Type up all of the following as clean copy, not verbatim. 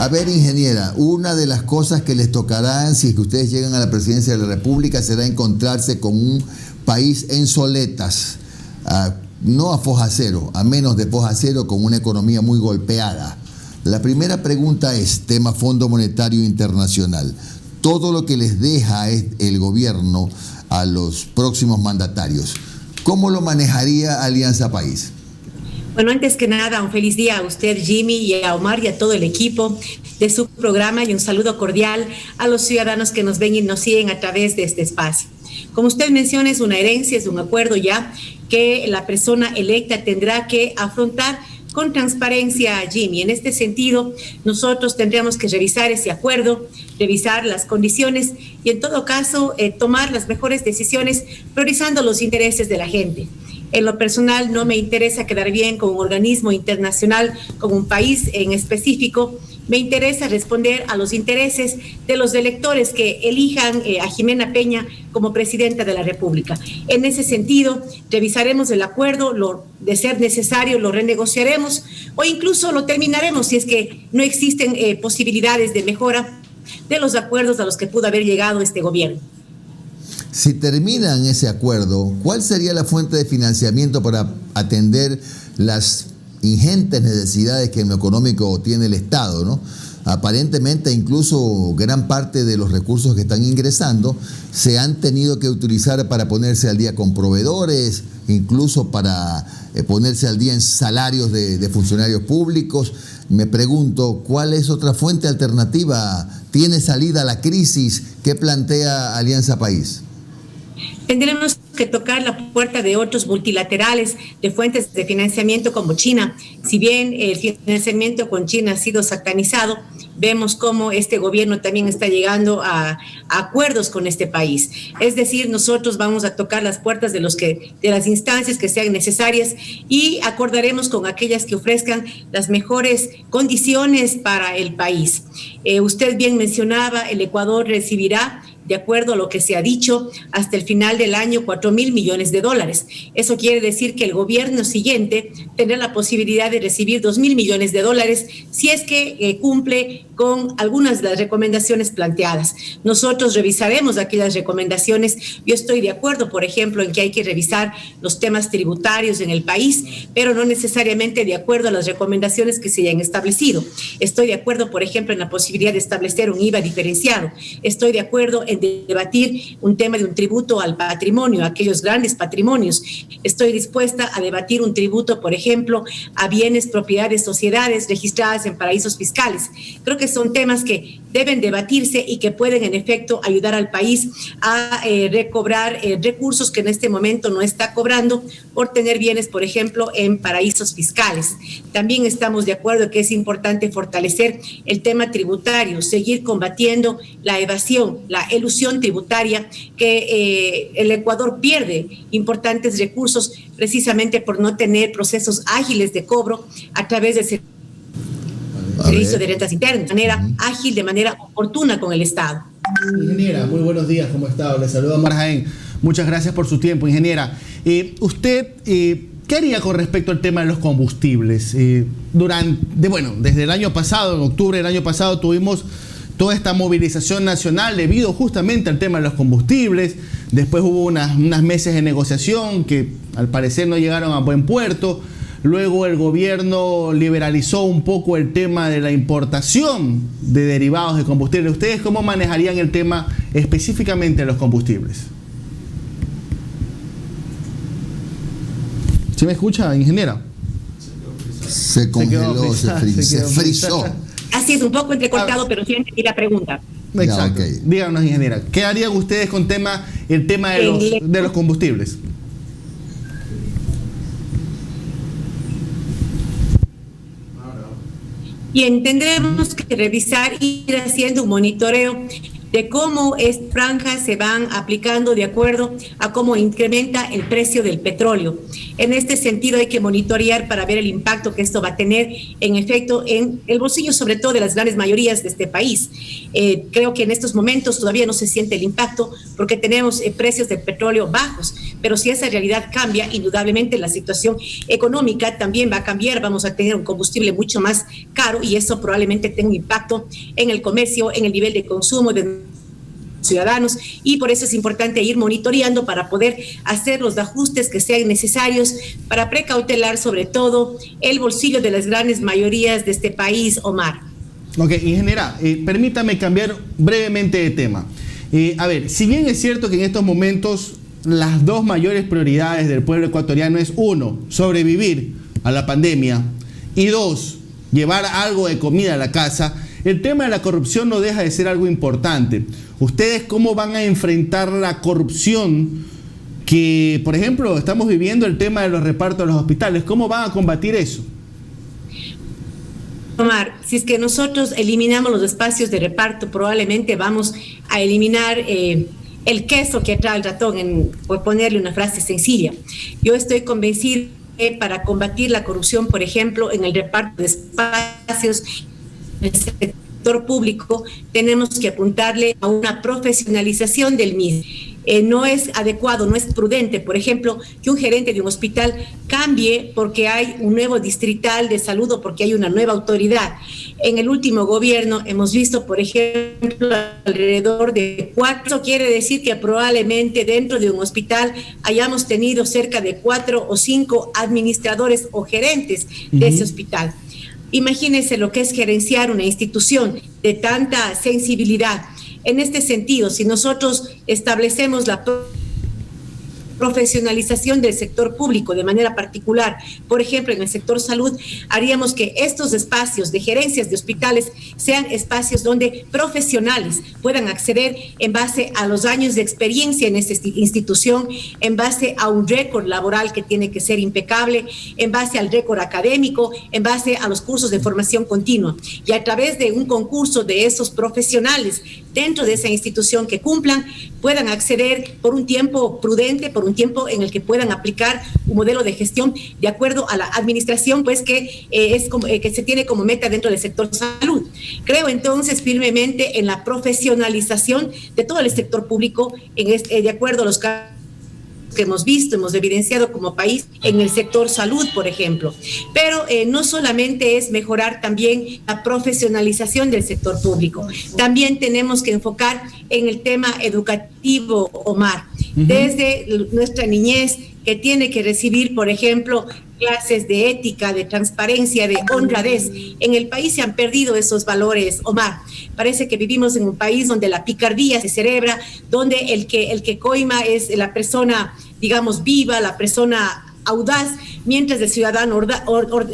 A ver, ingeniera, una de las cosas que les tocarán si es que ustedes llegan a la presidencia de la República será encontrarse con un país en soletas, no a foja cero, a menos de foja cero, con una economía muy golpeada. La primera pregunta es tema Fondo Monetario Internacional. Todo lo que les deja el gobierno a los próximos mandatarios, ¿cómo lo manejaría Alianza País? Bueno, antes que nada, un feliz día a usted, Jimmy, y a Omar y a todo el equipo de su programa, y un saludo cordial a los ciudadanos que nos ven y nos siguen a través de este espacio. Como usted menciona, es una herencia, es un acuerdo ya que la persona electa tendrá que afrontar con transparencia, Jimmy. En este sentido, nosotros tendríamos que revisar ese acuerdo, revisar las condiciones y, en todo caso, tomar las mejores decisiones priorizando los intereses de la gente. En lo personal, no me interesa quedar bien con un organismo internacional, con un país en específico. Me interesa responder a los intereses de los electores que elijan a Ximena Peña como presidenta de la República. En ese sentido, revisaremos el acuerdo, de ser necesario lo renegociaremos o incluso lo terminaremos si es que no existen posibilidades de mejora de los acuerdos a los que pudo haber llegado este gobierno. Si terminan ese acuerdo, ¿cuál sería la fuente de financiamiento para atender las ingentes necesidades que en lo económico tiene el Estado, ¿no? Aparentemente, incluso gran parte de los recursos que están ingresando se han tenido que utilizar para ponerse al día con proveedores, incluso para ponerse al día en salarios de funcionarios públicos. Me pregunto, ¿cuál es otra fuente alternativa? ¿Tiene salida a la crisis que plantea Alianza País? Tendremos que tocar la puerta de otros multilaterales de fuentes de financiamiento como China. Si bien el financiamiento con China ha sido satanizado, vemos cómo este gobierno también está llegando a acuerdos con este país. Es decir, nosotros vamos a tocar las puertas de las instancias que sean necesarias y acordaremos con aquellas que ofrezcan las mejores condiciones para el país. Usted bien mencionaba, el Ecuador recibirá, de acuerdo a lo que se ha dicho, hasta el final del año $4,000 millones. Eso quiere decir que el gobierno siguiente tendrá la posibilidad de recibir $2,000 millones si es que cumple con algunas de las recomendaciones planteadas. Nosotros revisaremos aquellas recomendaciones. Yo estoy de acuerdo, por ejemplo, en que hay que revisar los temas tributarios en el país, pero no necesariamente de acuerdo a las recomendaciones que se hayan establecido. Estoy de acuerdo, por ejemplo, en la posibilidad de establecer un IVA diferenciado. Estoy de acuerdo en debatir un tema de un tributo al patrimonio, a aquellos grandes patrimonios. Estoy dispuesta a debatir un tributo, por ejemplo, a bienes, propiedades, sociedades registradas en paraísos fiscales. Creo que son temas que deben debatirse y que pueden, en efecto, ayudar al país a recobrar recursos que en este momento no está cobrando por tener bienes, por ejemplo, en paraísos fiscales. También estamos de acuerdo que es importante fortalecer el tema tributario, seguir combatiendo la evasión, la elusión tributaria, que el Ecuador pierde importantes recursos precisamente por no tener procesos ágiles de cobro a través del servicio de rentas internas, de manera ágil, de manera oportuna con el Estado. Ingeniera, muy buenos días, ¿cómo está? Le saluda Omar Jaén. Muchas gracias por su tiempo, ingeniera. Usted, ¿qué haría con respecto al tema de los combustibles? Desde el año pasado, en octubre del año pasado, tuvimos toda esta movilización nacional debido justamente al tema de los combustibles. Después hubo unos meses de negociación que al parecer no llegaron a buen puerto. Luego el gobierno liberalizó un poco el tema de la importación de derivados de combustible. ¿Ustedes cómo manejarían el tema específicamente de los combustibles? ¿Sí me escucha, ingeniera? Se congeló, se frizó. Así es, un poco entrecortado, pero sí entendí la pregunta. Exacto. Okay. Díganos, ingeniera, ¿qué harían ustedes con el tema de los combustibles? Y tendremos que revisar y ir haciendo un monitoreo de cómo estas franjas se van aplicando de acuerdo a cómo incrementa el precio del petróleo. En este sentido hay que monitorear para ver el impacto que esto va a tener en efecto en el bolsillo, sobre todo de las grandes mayorías de este país. Creo que en estos momentos todavía no se siente el impacto porque tenemos precios del petróleo bajos, pero si esa realidad cambia, indudablemente la situación económica también va a cambiar, vamos a tener un combustible mucho más caro y eso probablemente tenga un impacto en el comercio, en el nivel de consumo de ciudadanos, y por eso es importante ir monitoreando para poder hacer los ajustes que sean necesarios para precautelar sobre todo el bolsillo de las grandes mayorías de este país, Omar. Ok, ingeniera, permítame cambiar brevemente de tema. A ver, si bien es cierto que en estos momentos las dos mayores prioridades del pueblo ecuatoriano es, uno, sobrevivir a la pandemia, y dos, llevar algo de comida a la casa, el tema de la corrupción no deja de ser algo importante. ¿Ustedes cómo van a enfrentar la corrupción que, por ejemplo, estamos viviendo el tema de los repartos de los hospitales? ¿Cómo van a combatir eso? Omar, si es que nosotros eliminamos los espacios de reparto, probablemente vamos a eliminar el queso que atrae el ratón, por ponerle una frase sencilla. Yo estoy convencida que para combatir la corrupción, por ejemplo, en el reparto de espacios del sector público, tenemos que apuntarle a una profesionalización del mismo. No es adecuado, no es prudente, por ejemplo, que un gerente de un hospital cambie porque hay un nuevo distrital de salud o porque hay una nueva autoridad. En el último gobierno hemos visto, por ejemplo, alrededor de 4. Eso quiere decir que probablemente dentro de un hospital hayamos tenido cerca de 4 o 5 administradores o gerentes de ese hospital. Imagínense lo que es gerenciar una institución de tanta sensibilidad. En este sentido, si nosotros establecemos la profesionalización del sector público de manera particular, por ejemplo, en el sector salud, haríamos que estos espacios de gerencias de hospitales sean espacios donde profesionales puedan acceder en base a los años de experiencia en esta institución, en base a un récord laboral que tiene que ser impecable, en base al récord académico, en base a los cursos de formación continua. Y a través de un concurso de esos profesionales dentro de esa institución que cumplan, puedan acceder por un tiempo prudente, por un tiempo en el que puedan aplicar un modelo de gestión de acuerdo a la administración, pues que se tiene como meta dentro del sector salud. Creo entonces firmemente en la profesionalización de todo el sector público, de acuerdo a los casos que hemos visto, hemos evidenciado como país en el sector salud, por ejemplo. Pero no solamente es mejorar también la profesionalización del sector público, también tenemos que enfocar en el tema educativo, Omar, desde nuestra niñez, que tiene que recibir, por ejemplo, clases de ética, de transparencia, de honradez. En el país se han perdido esos valores, Omar. Parece que vivimos en un país donde la picardía se celebra, donde el que coima es la persona, digamos, viva, la persona audaz, mientras el ciudadano,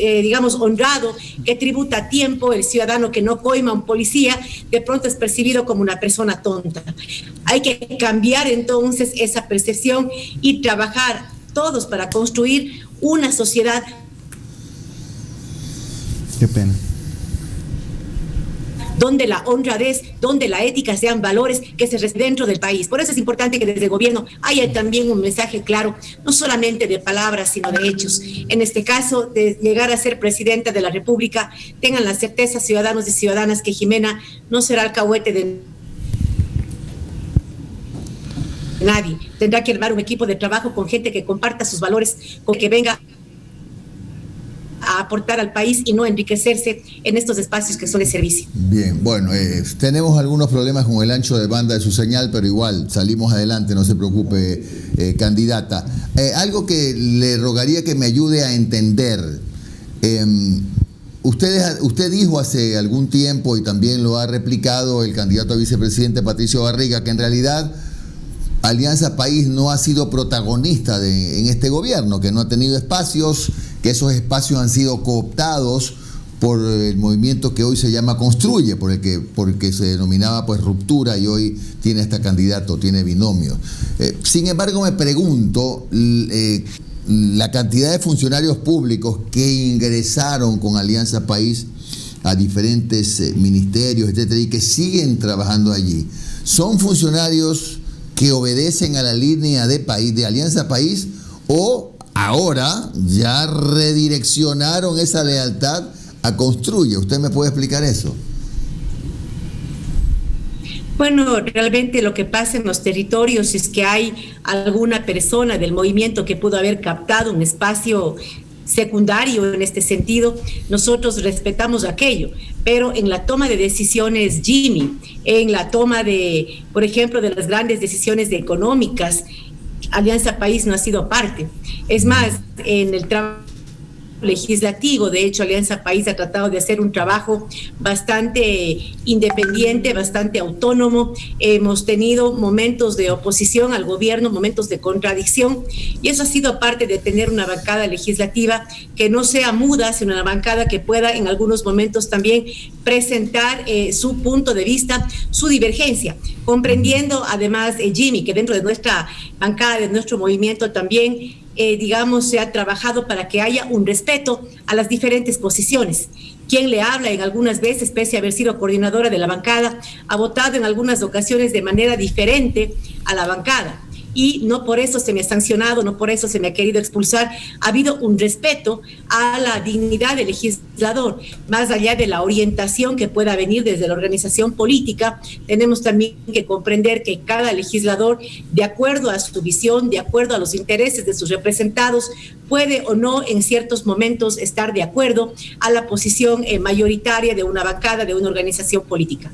digamos, honrado, que tributa a tiempo, el ciudadano que no coima a un policía, de pronto es percibido como una persona tonta. Hay que cambiar entonces esa percepción y trabajar todos para construir una sociedad. Qué pena. Donde la honradez, donde la ética sean valores que se respeten dentro del país. Por eso es importante que desde el gobierno haya también un mensaje claro, no solamente de palabras, sino de hechos. En este caso, de llegar a ser presidenta de la República, tengan la certeza, ciudadanos y ciudadanas, que Jimena no será alcahuete de nadie. Tendrá que armar un equipo de trabajo con gente que comparta sus valores, con que venga a aportar al país y no enriquecerse en estos espacios que son de servicio. Bien, bueno, tenemos algunos problemas con el ancho de banda de su señal, pero igual salimos adelante, no se preocupe, candidata. Algo que le rogaría que me ayude a entender. Usted dijo hace algún tiempo, y también lo ha replicado el candidato a vicepresidente Patricio Barriga, que en realidad Alianza País no ha sido protagonista en este gobierno, que no ha tenido espacios, que esos espacios han sido cooptados por el movimiento que hoy se llama Construye, porque se denominaba pues Ruptura, y hoy tiene hasta candidato, tiene binomio. Sin embargo, me pregunto, la cantidad de funcionarios públicos que ingresaron con Alianza País a diferentes ministerios, etcétera, y que siguen trabajando allí, ¿son funcionarios que obedecen a la línea de Alianza País, o ahora ya redireccionaron esa lealtad a Construye? ¿Usted me puede explicar eso? Bueno, realmente lo que pasa en los territorios es que hay alguna persona del movimiento que pudo haber captado un espacio secundario en este sentido. Nosotros respetamos aquello, pero en la toma de decisiones, Jimmy, en la toma de, por ejemplo, de las grandes decisiones económicas, Alianza País no ha sido parte. Es más, en el trabajo legislativo, de hecho, Alianza País ha tratado de hacer un trabajo bastante independiente, bastante autónomo. Hemos tenido momentos de oposición al gobierno, momentos de contradicción, y eso ha sido parte de tener una bancada legislativa que no sea muda, sino una bancada que pueda en algunos momentos también presentar su punto de vista, su divergencia, comprendiendo además, Jimmy, que dentro de nuestra bancada, de nuestro movimiento también, digamos, se ha trabajado para que haya un respeto a las diferentes posiciones. Quien le habla en algunas veces, pese a haber sido coordinadora de la bancada, ha votado en algunas ocasiones de manera diferente a la bancada. Y no por eso se me ha sancionado, no por eso se me ha querido expulsar. Ha habido un respeto a la dignidad del legislador, más allá de la orientación que pueda venir desde la organización política. Tenemos también que comprender que cada legislador, de acuerdo a su visión, de acuerdo a los intereses de sus representados, puede o no en ciertos momentos estar de acuerdo a la posición mayoritaria de una bancada, de una organización política.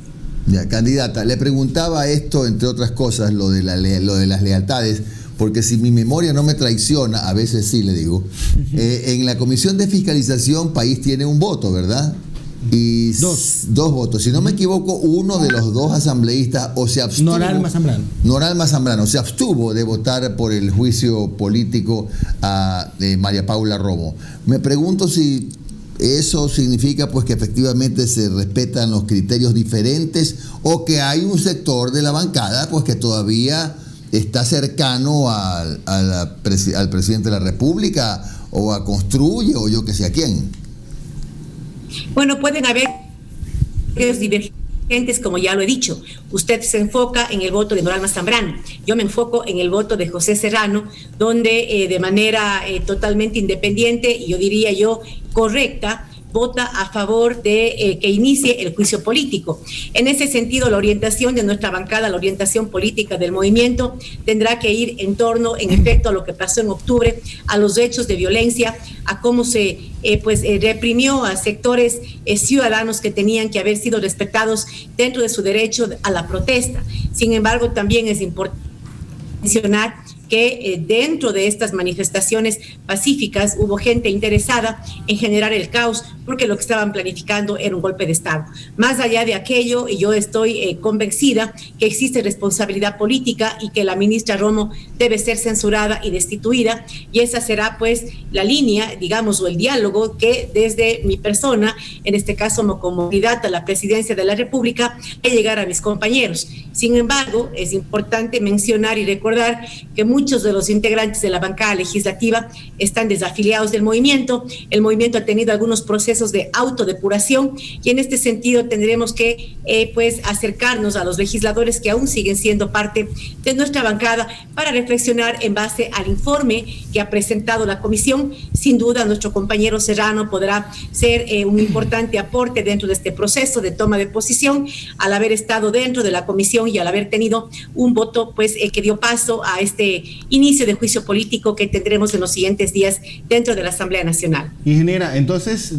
Ya, candidata, le preguntaba esto, entre otras cosas, lo de las lealtades, porque si mi memoria no me traiciona, a veces sí le digo, en la Comisión de Fiscalización País tiene un voto, ¿verdad? Y dos votos. Si no me equivoco, uno de los dos asambleístas o se abstuvo. Noralma Zambrano se abstuvo de votar por el juicio político a María Paula Romo. Me pregunto si eso significa pues que efectivamente se respetan los criterios diferentes o que hay un sector de la bancada pues que todavía está cercano al presidente de la República o a Construye o yo que sé a quién. Bueno, pueden haber divergentes, como ya lo he dicho. Usted se enfoca en el voto de Noralma Zambrano. Yo me enfoco en el voto de José Serrano, donde de manera totalmente independiente, y yo diría correcta, vota a favor de que inicie el juicio político. En ese sentido, la orientación de nuestra bancada, la orientación política del movimiento, tendrá que ir en torno, en efecto, a lo que pasó en octubre, a los hechos de violencia, a cómo se reprimió a sectores ciudadanos que tenían que haber sido respetados dentro de su derecho a la protesta. Sin embargo, también es importante mencionar que dentro de estas manifestaciones pacíficas hubo gente interesada en generar el caos porque lo que estaban planificando era un golpe de Estado. Más allá de aquello, yo estoy convencida que existe responsabilidad política y que la ministra Romo debe ser censurada y destituida, y esa será pues la línea, digamos, o el diálogo que desde mi persona, en este caso como candidata a la presidencia de la República, hay llegar a mis compañeros. Sin embargo, es importante mencionar y recordar que muchos de los integrantes de la bancada legislativa están desafiliados del movimiento. El movimiento ha tenido algunos procesos de autodepuración y en este sentido tendremos que pues acercarnos a los legisladores que aún siguen siendo parte de nuestra bancada para reflexionar en base al informe que ha presentado la comisión. Sin duda nuestro compañero Serrano podrá ser un importante aporte dentro de este proceso de toma de posición al haber estado dentro de la comisión y al haber tenido un voto pues que dio paso a este inicio de juicio político que tendremos en los siguientes días dentro de la Asamblea Nacional. Ingeniera, entonces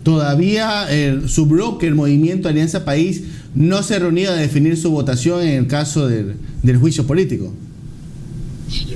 todavía su bloque, el Movimiento Alianza País, no se ha reunido a definir su votación en el caso del juicio político.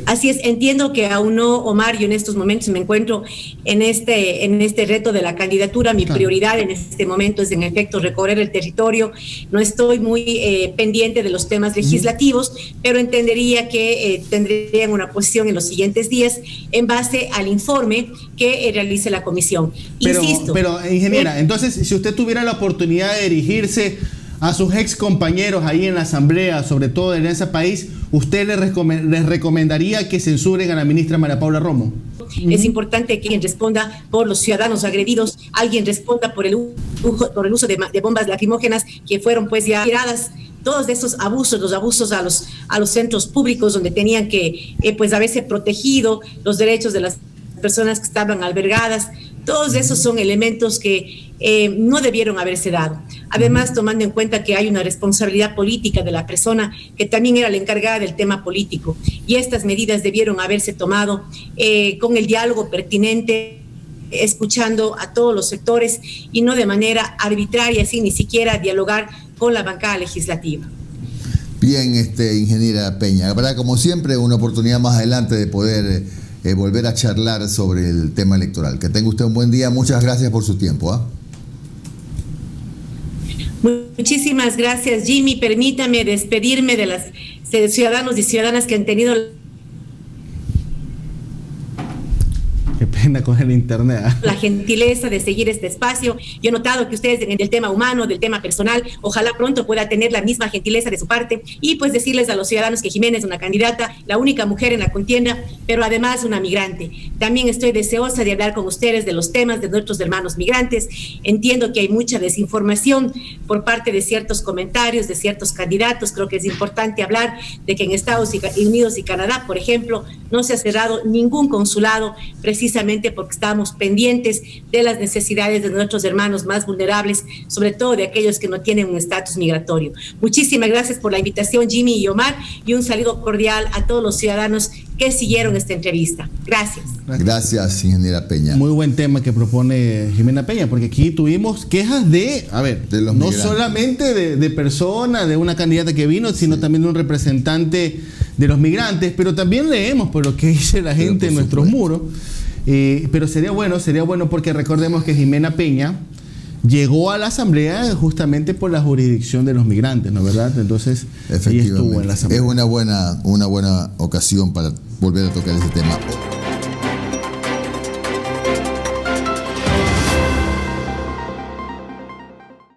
Así es, entiendo que aún no, Omar, yo en estos momentos me encuentro en este reto de la candidatura. Mi prioridad en este momento es en efecto recorrer el territorio. No estoy muy pendiente de los temas legislativos, pero entendería que tendrían una posición en los siguientes días en base al informe que realice la comisión. Insisto. Pero ingeniera, entonces, si usted tuviera la oportunidad de dirigirse a sus ex compañeros ahí en la Asamblea, sobre todo de Alianza País, ¿usted les recomendaría que censuren a la ministra María Paula Romo? Es importante que alguien responda por los ciudadanos agredidos, alguien responda por el uso de bombas lacrimógenas que fueron pues ya tiradas. Todos esos abusos, los abusos a los centros públicos donde tenían que pues haberse protegido los derechos de las personas que estaban albergadas. Todos esos son elementos que no debieron haberse dado. Además, tomando en cuenta que hay una responsabilidad política de la persona que también era la encargada del tema político, y estas medidas debieron haberse tomado con el diálogo pertinente, escuchando a todos los sectores y no de manera arbitraria, sin ni siquiera dialogar con la bancada legislativa. Bien, ingeniera Peña, habrá como siempre una oportunidad más adelante de poder volver a charlar sobre el tema electoral. Que tenga usted un buen día, muchas gracias por su tiempo. Muchísimas gracias, Jimmy. Permítame despedirme de los ciudadanos y ciudadanas que han tenido... Qué pena con el internet. La gentileza de seguir este espacio. Yo he notado que ustedes en el tema humano, del tema personal, ojalá pronto pueda tener la misma gentileza de su parte y pues decirles a los ciudadanos que Jimena es una candidata, la única mujer en la contienda, pero además una migrante. También estoy deseosa de hablar con ustedes de los temas de nuestros hermanos migrantes. Entiendo que hay mucha desinformación por parte de ciertos comentarios, de ciertos candidatos. Creo que es importante hablar de que en Estados Unidos y Canadá, por ejemplo, no se ha cerrado ningún consulado, precisamente porque estamos pendientes de las necesidades de nuestros hermanos más vulnerables, sobre todo de aquellos que no tienen un estatus migratorio. Muchísimas gracias por la invitación, Jimmy y Omar, y un saludo cordial a todos los ciudadanos que siguieron esta entrevista. Gracias. Gracias, ingeniera Peña. Muy buen tema que propone Jimena Peña, porque aquí tuvimos quejas de los no migrantes. Solamente de personas, de una candidata que vino, sino también de un representante de los migrantes, pero también leemos por lo que dice la gente en nuestros muros. Pero sería bueno porque recordemos que Jimena Peña llegó a la asamblea justamente por la jurisdicción de los migrantes, ¿no es verdad? Entonces, ella estuvo en la asamblea. Es una buena ocasión para volver a tocar ese tema.